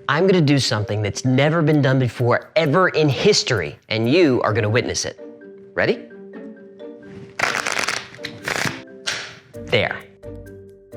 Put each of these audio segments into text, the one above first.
I'm gonna do something that's never been done before, ever in history, and you are gonna witness it. Ready? There.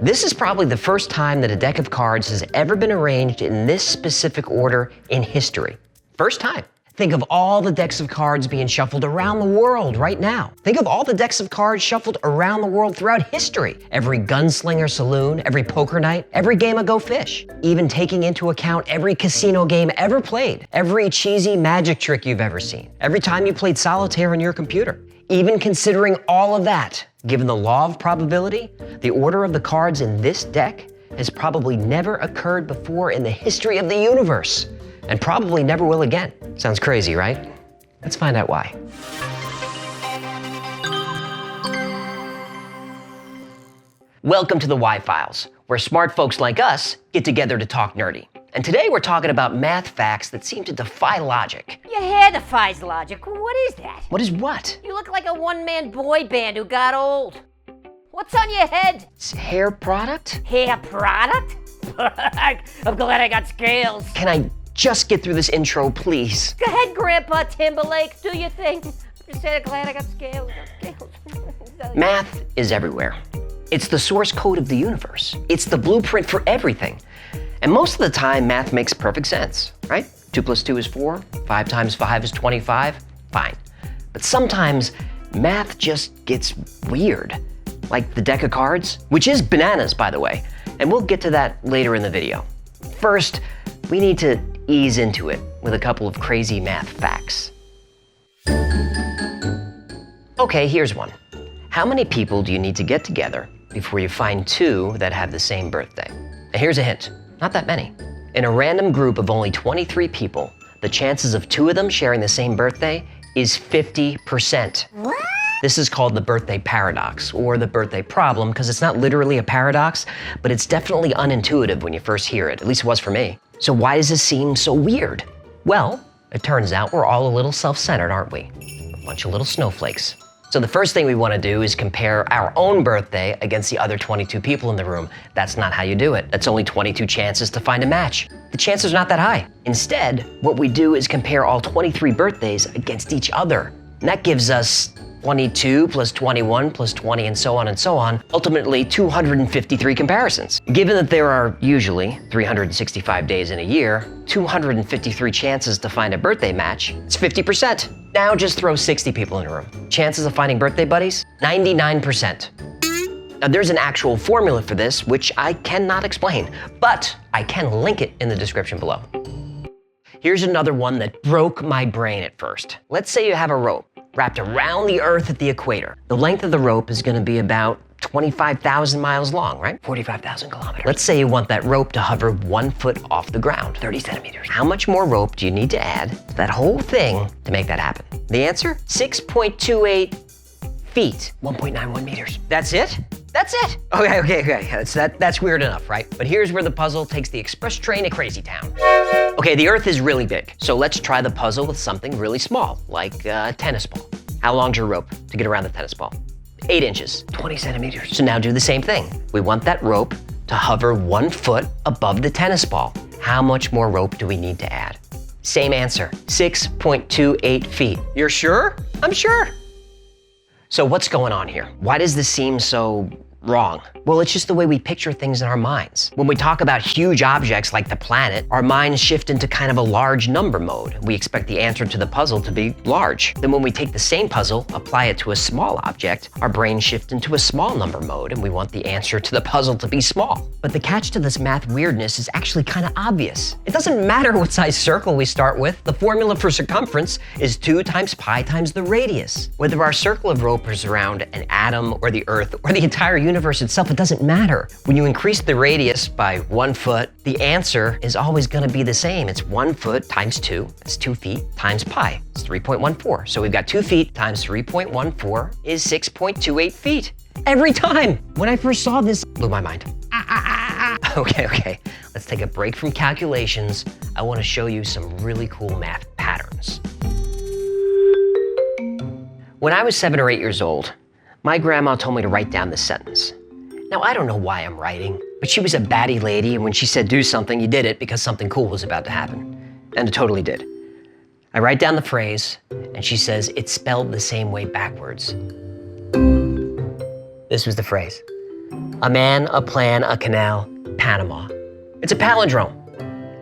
This is probably the first time that a deck of cards has ever been arranged in this specific order in history. First time. Think of all the decks of cards being shuffled around the world right now. Think of all the decks of cards shuffled around the world throughout history. Every gunslinger saloon, every poker night, every game of Go Fish. Even taking into account every casino game ever played, every cheesy magic trick you've ever seen, every time you played solitaire on your computer. Even considering all of that, given the law of probability, the order of the cards in this deck has probably never occurred before in the history of the universe, and probably never will again. Sounds crazy, right? Let's find out why. Welcome to the Y-Files, where smart folks like us get together to talk nerdy. And today we're talking about math facts that seem to defy logic. Your hair defies logic. What is that? What is what? You look like a one-man boy band who got old. What's on your head? It's hair product? Hair product? I'm glad I got scales. Can I just get through this intro, please? Go ahead, Grandpa Timberlake. Do your thing. Just said I'm glad I got scales. Math is everywhere. It's the source code of the universe. It's the blueprint for everything. And most of the time, math makes perfect sense, right? 2 + 2 is 4, 5 × 5 is 25, fine. But sometimes, math just gets weird. Like the deck of cards, which is bananas, by the way. And we'll get to that later in the video. First, we need to ease into it with a couple of crazy math facts. Okay, here's one. How many people do you need to get together before you find two that have the same birthday? Now here's a hint, not that many. In a random group of only 23 people, the chances of two of them sharing the same birthday is 50%. What? This is called the birthday paradox, or the birthday problem, because it's not literally a paradox, but it's definitely unintuitive when you first hear it, at least it was for me. So why does this seem so weird? Well, it turns out we're all a little self-centered, aren't we? A bunch of little snowflakes. So the first thing we want to do is compare our own birthday against the other 22 people in the room. That's not how you do it. That's only 22 chances to find a match. The chances are not that high. Instead, what we do is compare all 23 birthdays against each other. And that gives us 22 + 21 + 20 and so on, ultimately 253 comparisons. Given that there are usually 365 days in a year, 253 chances to find a birthday match, it's 50%. Now just throw 60 people in a room. Chances of finding birthday buddies? 99%. Now there's an actual formula for this, which I cannot explain, but I can link it in the description below. Here's another one that broke my brain at first. Let's say you have a rope wrapped around the Earth at the equator. The length of the rope is gonna be about 25,000 miles long, right? 45,000 kilometers. Let's say you want that rope to hover 1 foot off the ground, 30 centimeters. How much more rope do you need to add to that whole thing to make that happen? The answer? 6.28 feet, 1.91 meters. That's it? That's it. Okay. That's weird enough, right? But here's where the puzzle takes the express train to Crazy Town. Okay, the Earth is really big, so let's try the puzzle with something really small, like a tennis ball. How long's your rope to get around the tennis ball? 8 inches, 20 centimeters. So now do the same thing. We want that rope to hover 1 foot above the tennis ball. How much more rope do we need to add? Same answer, 6.28 feet. You're sure? I'm sure. So what's going on here? Why does this seem so wrong? Well, it's just the way we picture things in our minds. When we talk about huge objects like the planet, our minds shift into kind of a large number mode. We expect the answer to the puzzle to be large. Then when we take the same puzzle, apply it to a small object, our brains shift into a small number mode and we want the answer to the puzzle to be small. But the catch to this math weirdness is actually kind of obvious. It doesn't matter what size circle we start with. The formula for circumference is 2 times pi times the radius. Whether our circle of rope is around an atom or the Earth or the entire universe itself, it doesn't matter. When you increase the radius by 1 foot, the answer is always gonna be the same. It's 1 foot times 2, that's 2 feet, times pi, it's 3.14. So we've got 2 feet times 3.14 is 6.28 feet. Every time! When I first saw this, it blew my mind. Okay, let's take a break from calculations. I wanna show you some really cool math patterns. When I was 7 or 8 years old, my grandma told me to write down this sentence. Now, I don't know why I'm writing, but she was a batty lady, and when she said do something, you did it because something cool was about to happen. And it totally did. I write down the phrase, and she says it's spelled the same way backwards. This was the phrase. A man, a plan, a canal, Panama. It's a palindrome.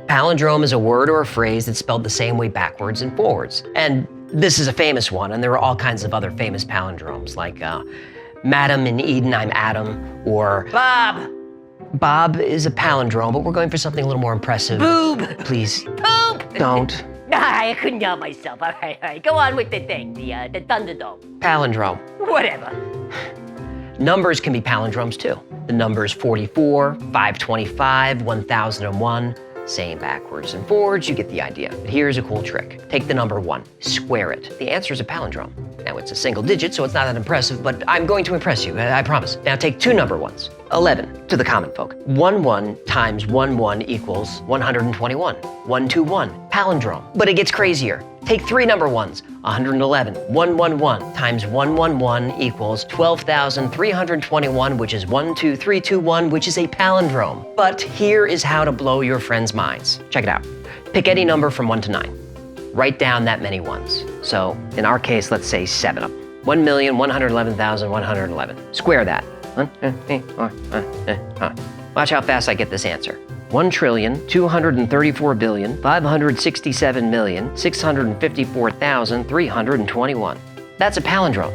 Palindrome is a word or a phrase that's spelled the same way backwards and forwards. And this is a famous one, and there are all kinds of other famous palindromes, like Madam in Eden, I'm Adam, or Bob! Bob is a palindrome, but we're going for something a little more impressive. Boob! Please, Poop! don't. I couldn't help myself. All right. Go on with the thing, the Thunderdome. Palindrome. Whatever. Numbers can be palindromes too. The numbers 44, 525, 1001. Same backwards and forwards, you get the idea. But here's a cool trick. Take the number 1, square it. The answer is a palindrome. Now it's a single digit, so it's not that impressive, but I'm going to impress you, I promise. Now take 2 number 1s. 11, to the common folk. 1 times 1 equals 121. 121, palindrome. But it gets crazier. Take 3 number 1s. 111. 111 times 111 equals 12,321, which is 12321, which is a palindrome. But here is how to blow your friends' minds. Check it out. Pick any number from 1 to 9. Write down that many ones. So in our case, let's say 7 of them. 1,111,111. Square that. Watch how fast I get this answer. 1,234,567,654,321. That's a palindrome.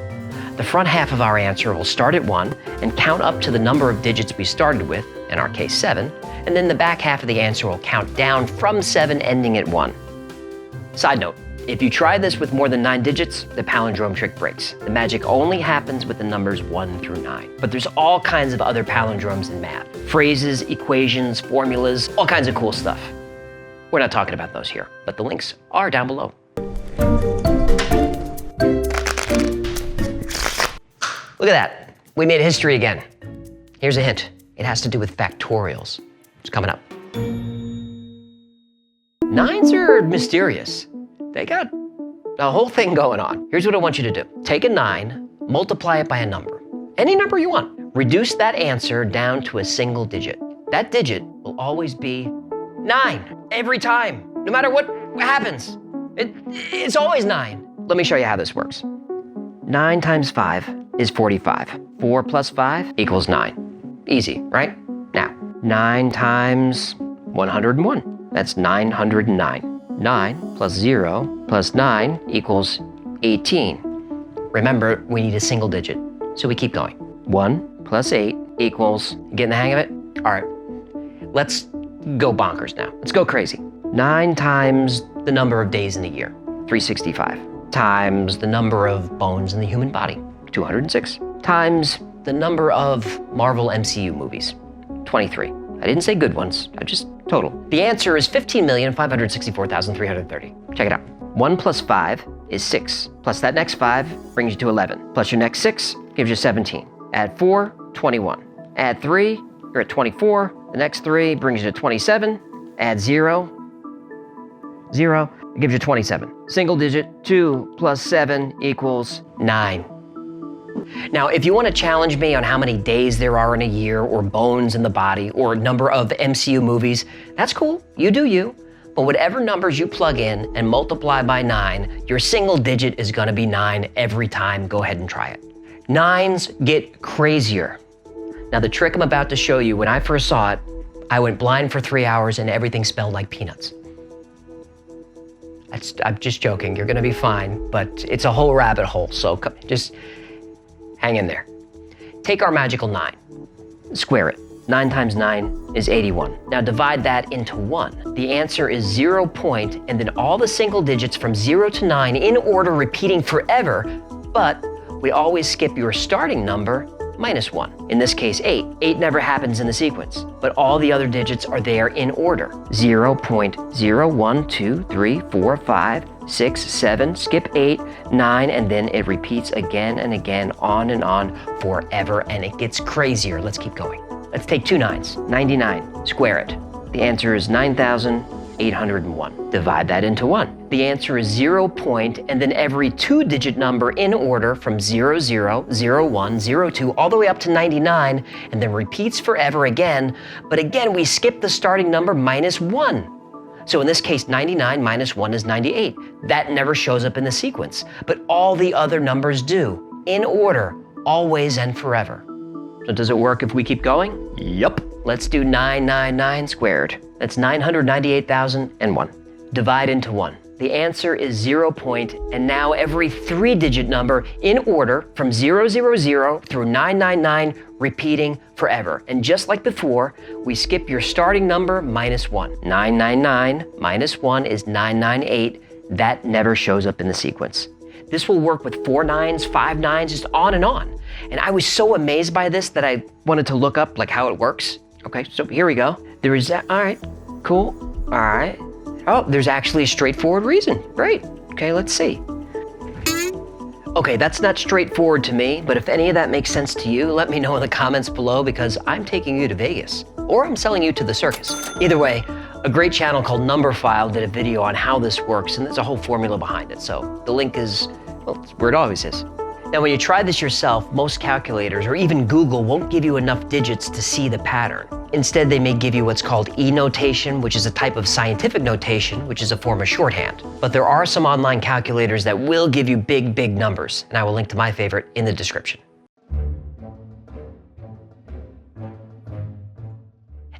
The front half of our answer will start at 1 and count up to the number of digits we started with, in our case 7, and then the back half of the answer will count down from 7, ending at 1. Side note, if you try this with more than 9 digits, the palindrome trick breaks. The magic only happens with the numbers 1 through 9. But there's all kinds of other palindromes in math. Phrases, equations, formulas, all kinds of cool stuff. We're not talking about those here, but the links are down below. Look at that. We made history again. Here's a hint. It has to do with factorials. It's coming up. 9s are mysterious. They got a whole thing going on. Here's what I want you to do. Take a 9, multiply it by a number. Any number you want. Reduce that answer down to a single digit. That digit will always be 9 every time, no matter what happens. It's always 9. Let me show you how this works. 9 times 5 is 45. 4 plus 5 equals 9. Easy, right? Now, 9 times 101. That's 909. 9 plus 0 plus 9 equals 18. Remember, we need a single digit, so we keep going. 1 plus 8 equals, getting the hang of it? All right, let's go bonkers now. Let's go crazy. 9 times the number of days in the year, 365, times the number of bones in the human body, 206, times the number of Marvel MCU movies, 23. I didn't say good ones, I just total. The answer is 15,564,330. Check it out. 1 plus 5 is 6, plus that next 5 brings you to 11, plus your next 6 gives you 17. Add 4, 21. Add 3, you're at 24. The next 3 brings you to 27. Add 0, it gives you 27. Single digit, 2 plus 7 equals 9. Now, if you want to challenge me on how many days there are in a year, or bones in the body, or number of MCU movies, that's cool. You do you. But whatever numbers you plug in and multiply by 9, your single digit is going to be 9 every time. Go ahead and try it. 9s get crazier. Now, the trick I'm about to show you, when I first saw it, I went blind for 3 hours and everything smelled like peanuts. I'm just joking. You're going to be fine, but it's a whole rabbit hole, so just hang in there. Take our magical 9, square it. 9 times 9 is 81. Now divide that into 1. The answer is 0 point, and then all the single digits from 0 to 9 in order, repeating forever, but we always skip your starting number, minus 1. In this case, 8. 8 never happens in the sequence, but all the other digits are there in order. 0.012345 6, 7, skip 8, 9, and then it repeats again and again, on and on, forever, and it gets crazier. Let's keep going. Let's take 2 9s, 99, square it. The answer is 9,801. Divide that into 1. The answer is 0 point, and then every 2-digit number in order from 00, 01, 02, all the way up to 99, and then repeats forever again. But again, we skip the starting number -1. So in this case, 99 minus 1 is 98. That never shows up in the sequence, but all the other numbers do, in order, always and forever. So does it work if we keep going? Yup. Let's do 999 squared. That's 998,001. Divide into 1. The answer is 0 point, and now every 3-digit number in order from 000 through 999, repeating forever. And just like before, we skip your starting number -1. 999 minus 1 is 998. That never shows up in the sequence. This will work with 4 nines, 5 nines, just on and on. And I was so amazed by this that I wanted to look up like how it works. Okay, so here we go. There is that, all right, cool, all right. Oh, there's actually a straightforward reason. Great. Okay, let's see. Okay, that's not straightforward to me, but if any of that makes sense to you, let me know in the comments below because I'm taking you to Vegas, or I'm selling you to the circus. Either way, a great channel called Numberphile did a video on how this works, and there's a whole formula behind it, so the link is, well, it's where it always is. Now, when you try this yourself, most calculators, or even Google, won't give you enough digits to see the pattern. Instead, they may give you what's called E-notation, which is a type of scientific notation, which is a form of shorthand. But there are some online calculators that will give you big, big numbers, and I will link to my favorite in the description.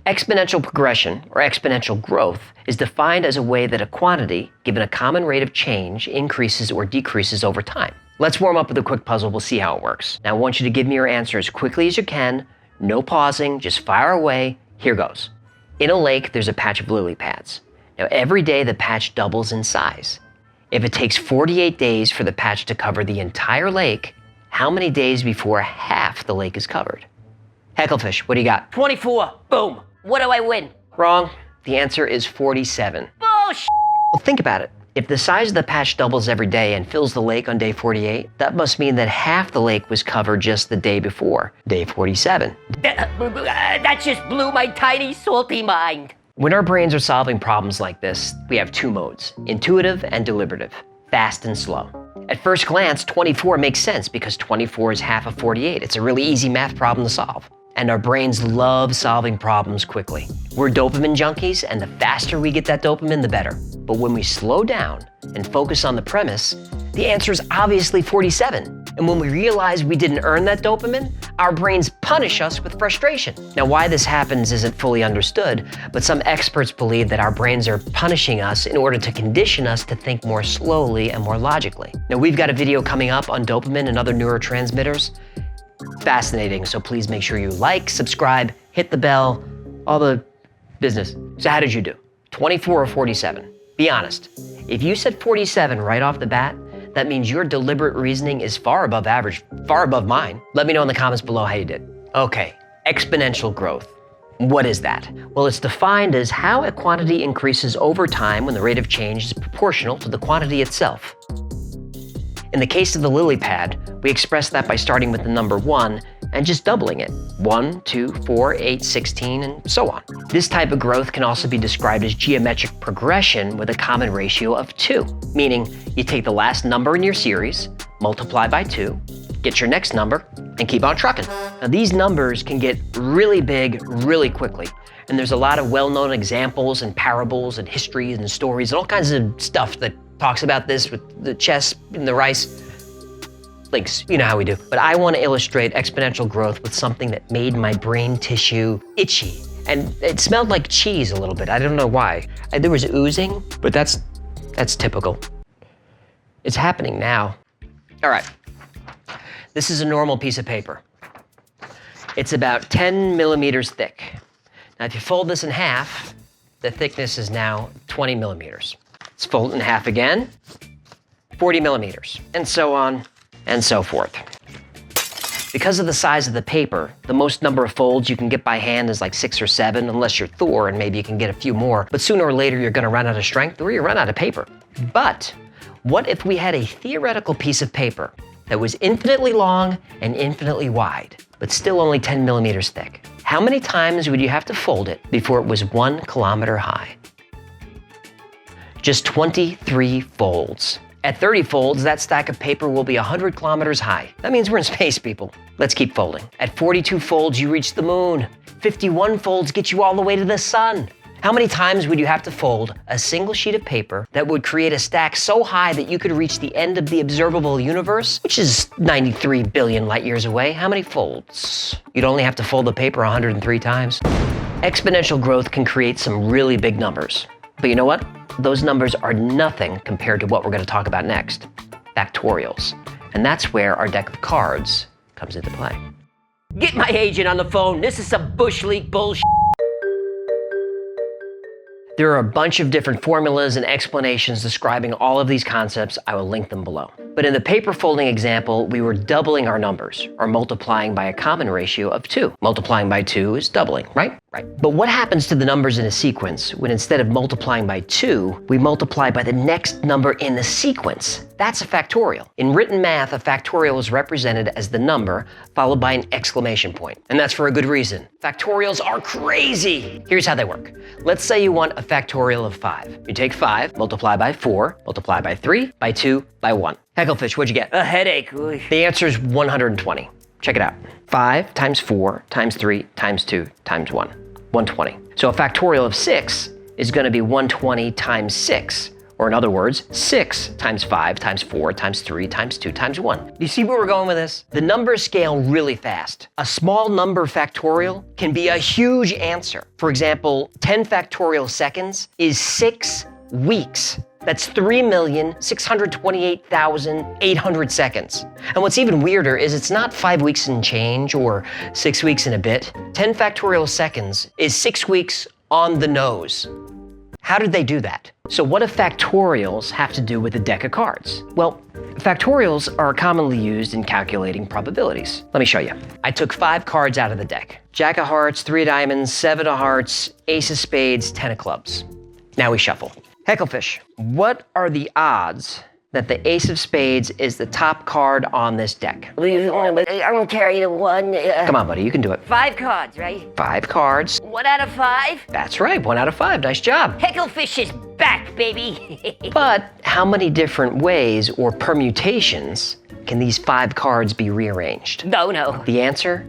Exponential progression, or exponential growth, is defined as a way that a quantity, given a common rate of change, increases or decreases over time. Let's warm up with a quick puzzle. We'll see how it works. Now, I want you to give me your answer as quickly as you can. No pausing, just fire away. Here goes. In a lake, there's a patch of lily pads. Now, every day the patch doubles in size. If it takes 48 days for the patch to cover the entire lake, how many days before half the lake is covered? Hecklefish, what do you got? 24. Boom. What do I win? Wrong. The answer is 47. Bullshit. Well, think about it. If the size of the patch doubles every day and fills the lake on day 48, that must mean that half the lake was covered just the day before, day 47. That just blew my tiny, salty mind. When our brains are solving problems like this, we have two modes, intuitive and deliberative, fast and slow. At first glance, 24 makes sense because 24 is half of 48. It's a really easy math problem to solve. And our brains love solving problems quickly. We're dopamine junkies, and the faster we get that dopamine, the better. But when we slow down and focus on the premise, the answer is obviously 47. And when we realize we didn't earn that dopamine, our brains punish us with frustration. Now, why this happens isn't fully understood, but some experts believe that our brains are punishing us in order to condition us to think more slowly and more logically. Now, we've got a video coming up on dopamine and other neurotransmitters. Fascinating, so please make sure you like, subscribe, hit the bell, all the business. So how did you do? 24 or 47? Be honest. If you said 47 right off the bat, that means your deliberate reasoning is far above average, far above mine. Let me know in the comments below how you did. Okay, exponential growth. What is that? Well, it's defined as how a quantity increases over time when the rate of change is proportional to the quantity itself. In the case of the lily pad, we express that by starting with the number 1 and just doubling it. 1, 2, 4, 8, 16, and so on. This type of growth can also be described as geometric progression with a common ratio of 2, meaning you take the last number in your series, multiply by 2, get your next number, and keep on trucking. Now, these numbers can get really big really quickly, and there's a lot of well-known examples and parables and histories and stories and all kinds of stuff that talks about this with the chess and the rice. Links, you know how we do. But I want to illustrate exponential growth with something that made my brain tissue itchy. And it smelled like cheese a little bit. I don't know why. There was oozing, but that's typical. It's happening now. All right. This is a normal piece of paper. It's about 10 millimeters thick. Now, if you fold this in half, the thickness is now 20 millimeters. Let's fold it in half again, 40 millimeters, and so on and so forth. Because of the size of the paper, the most number of folds you can get by hand is like 6 or 7, unless you're Thor and maybe you can get a few more. But sooner or later, you're gonna run out of strength or you run out of paper. But what if we had a theoretical piece of paper that was infinitely long and infinitely wide, but still only 10 millimeters thick? How many times would you have to fold it before it was 1 kilometer high? Just 23 folds. At 30 folds, that stack of paper will be 100 kilometers high. That means we're in space, people. Let's keep folding. At 42 folds, you reach the moon. 51 folds get you all the way to the sun. How many times would you have to fold a single sheet of paper that would create a stack so high that you could reach the end of the observable universe, which is 93 billion light years away? How many folds? You'd only have to fold the paper 103 times. Exponential growth can create some really big numbers. But you know what? Those numbers are nothing compared to what we're going to talk about next, factorials. And that's where our deck of cards comes into play. Get my agent on the phone. This is some bush league bullshit. There are a bunch of different formulas and explanations describing all of these concepts. I will link them below. But in the paper folding example, we were doubling our numbers, or multiplying by a common ratio of 2. Multiplying by 2 is doubling, right? Right. But what happens to the numbers in a sequence when instead of multiplying by 2, we multiply by the next number in the sequence? That's a factorial. In written math, a factorial is represented as the number followed by an exclamation point. And that's for a good reason. Factorials are crazy. Here's how they work. Let's say you want a factorial of 5. You take 5, multiply by 4, multiply by 3, by 2, by 1. Hecklefish, what'd you get? A headache. The answer is 120. Check it out. 5 times 4 times 3 times 2 times 1. 120. So a factorial of 6 is going to be 120 times 6. Or in other words, 6 times 5 times 4 times 3 times 2 times 1. Do you see where we're going with this? The numbers scale really fast. A small number factorial can be a huge answer. For example, 10 factorial seconds is 6 weeks. That's 3,628,800 seconds. And what's even weirder is it's not 5 weeks and change or 6 weeks and a bit. 10 factorial seconds is 6 weeks on the nose. How did they do that? So what do factorials have to do with a deck of cards? Well, factorials are commonly used in calculating probabilities. Let me show you. I took 5 cards out of the deck. Jack of hearts, 3 of diamonds, 7 of hearts, ace of spades, 10 of clubs. Now we shuffle. Hecklefish, what are the odds that the ace of spades is the top card on this deck? I'm gonna carry the 1. Come on, buddy, you can do it. 5 cards, right? 5 cards. 1 out of 5? That's right, 1 out of 5. Nice job. Hecklefish is back, baby. But how many different ways or permutations can these 5 cards be rearranged? No. The answer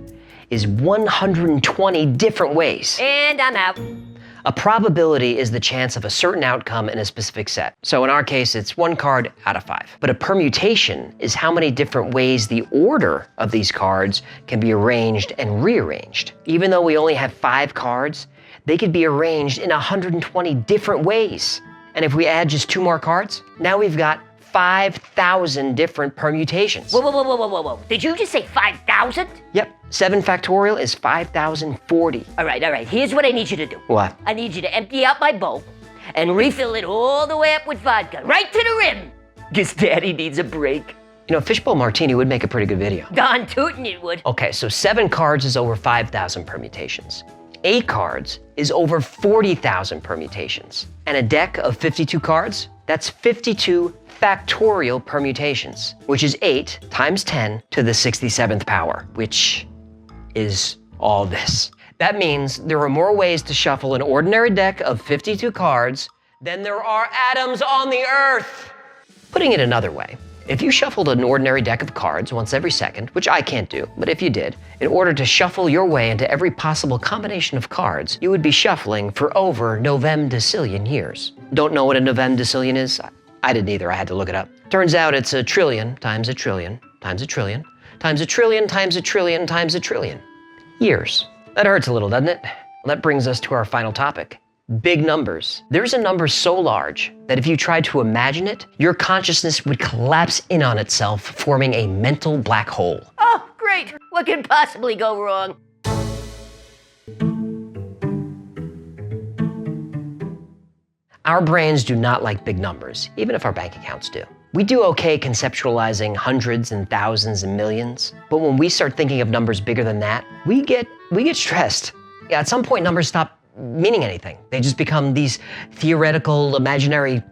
is 120 different ways. And I'm out. A probability is the chance of a certain outcome in a specific set. So in our case, it's 1 card out of 5. But a permutation is how many different ways the order of these cards can be arranged and rearranged. Even though we only have 5 cards, they could be arranged in 120 different ways. And if we add just 2 more cards, now we've got 5,000 different permutations. Whoa. Did you just say 5,000? Yep, 7 factorial is 5,040. All right. Here's what I need you to do. What? I need you to empty out my bowl and refill it all the way up with vodka, right to the rim. Because Daddy needs a break. You know, fishbowl martini would make a pretty good video. Darn tootin' it would. Okay, so 7 cards is over 5,000 permutations. 8 cards is over 40,000 permutations. And a deck of 52 cards, that's 52 factorial permutations, which is 8 times 10 to the 67th power, which is all this. That means there are more ways to shuffle an ordinary deck of 52 cards than there are atoms on the Earth. Putting it another way, if you shuffled an ordinary deck of cards once every second, which I can't do, but if you did, in order to shuffle your way into every possible combination of cards, you would be shuffling for over novemdecillion years. Don't know what a novemdecillion is? I didn't either, I had to look it up. Turns out it's a trillion times a trillion times a trillion times a trillion times a trillion times a trillion years. That hurts a little, doesn't it? Well, that brings us to our final topic. Big numbers. There's a number so large that if you tried to imagine it, your consciousness would collapse in on itself, forming a mental black hole. Oh, great. What could possibly go wrong? Our brains do not like big numbers, even if our bank accounts do. We do okay conceptualizing hundreds and thousands and millions, but when we start thinking of numbers bigger than that, we get stressed. Yeah, at some point, numbers stop meaning anything. They just become these theoretical, imaginary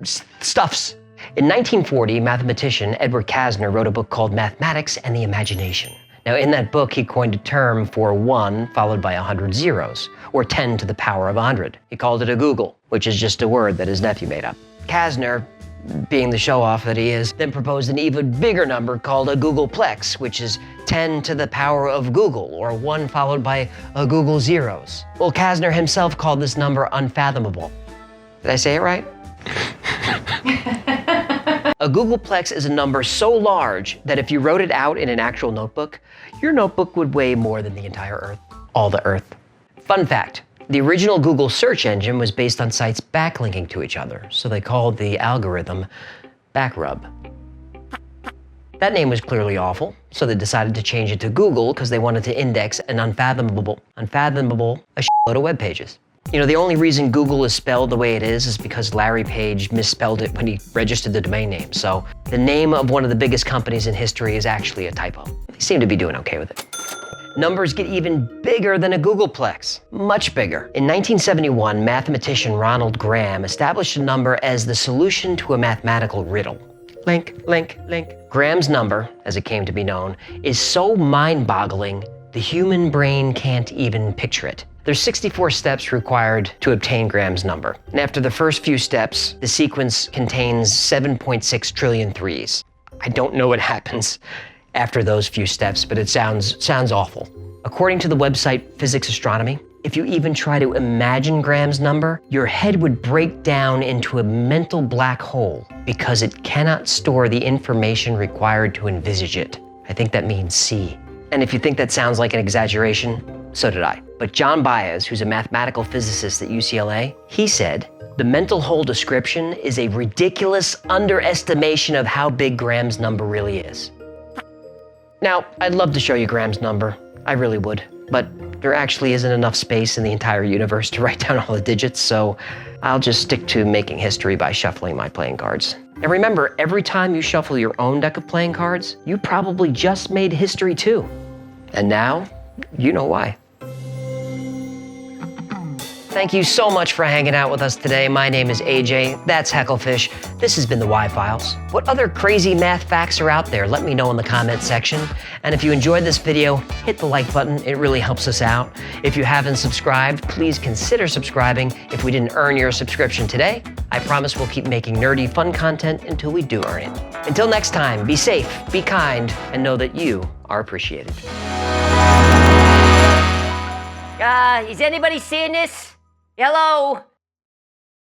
stuffs. In 1940, mathematician Edward Kasner wrote a book called Mathematics and the Imagination. Now, in that book, he coined a term for 1 followed by 100 zeros, or 10 to the power of 100. He called it a googol, which is just a word that his nephew made up. Kasner, being the show-off that he is, then proposed an even bigger number called a googolplex, which is 10 to the power of googol, or 1 followed by a googol zeros. Well, Kasner himself called this number unfathomable. Did I say it right? A googolplex is a number so large that if you wrote it out in an actual notebook, your notebook would weigh more than the entire Earth. All the Earth. Fun fact, the original Google search engine was based on sites backlinking to each other, so they called the algorithm backrub. That name was clearly awful, so they decided to change it to Google because they wanted to index an unfathomable, a shitload of web pages. You know, the only reason Google is spelled the way it is because Larry Page misspelled it when he registered the domain name. So the name of one of the biggest companies in history is actually a typo. They seem to be doing okay with it. Numbers get even bigger than a googolplex, much bigger. In 1971, mathematician Ronald Graham established a number as the solution to a mathematical riddle. Link, link, link. Graham's number, as it came to be known, is so mind-boggling, the human brain can't even picture it. There's 64 steps required to obtain Graham's number. And after the first few steps, the sequence contains 7.6 trillion threes. I don't know what happens after those few steps, but it sounds awful. According to the website Physics Astronomy, if you even try to imagine Graham's number, your head would break down into a mental black hole because it cannot store the information required to envisage it. I think that means see. And if you think that sounds like an exaggeration, so did I. But John Baez, who's a mathematical physicist at UCLA, he said, the mental hole description is a ridiculous underestimation of how big Graham's number really is. Now, I'd love to show you Graham's number. I really would. But there actually isn't enough space in the entire universe to write down all the digits, so I'll just stick to making history by shuffling my playing cards. And remember, every time you shuffle your own deck of playing cards, you probably just made history too. And now, you know why. Thank you so much for hanging out with us today. My name is AJ, that's Hecklefish. This has been the Y-Files. What other crazy math facts are out there? Let me know in the comments section. And if you enjoyed this video, hit the like button. It really helps us out. If you haven't subscribed, please consider subscribing. If we didn't earn your subscription today, I promise we'll keep making nerdy, fun content until we do earn it. Until next time, be safe, be kind, and know that you are appreciated. Is anybody seeing this? Hello?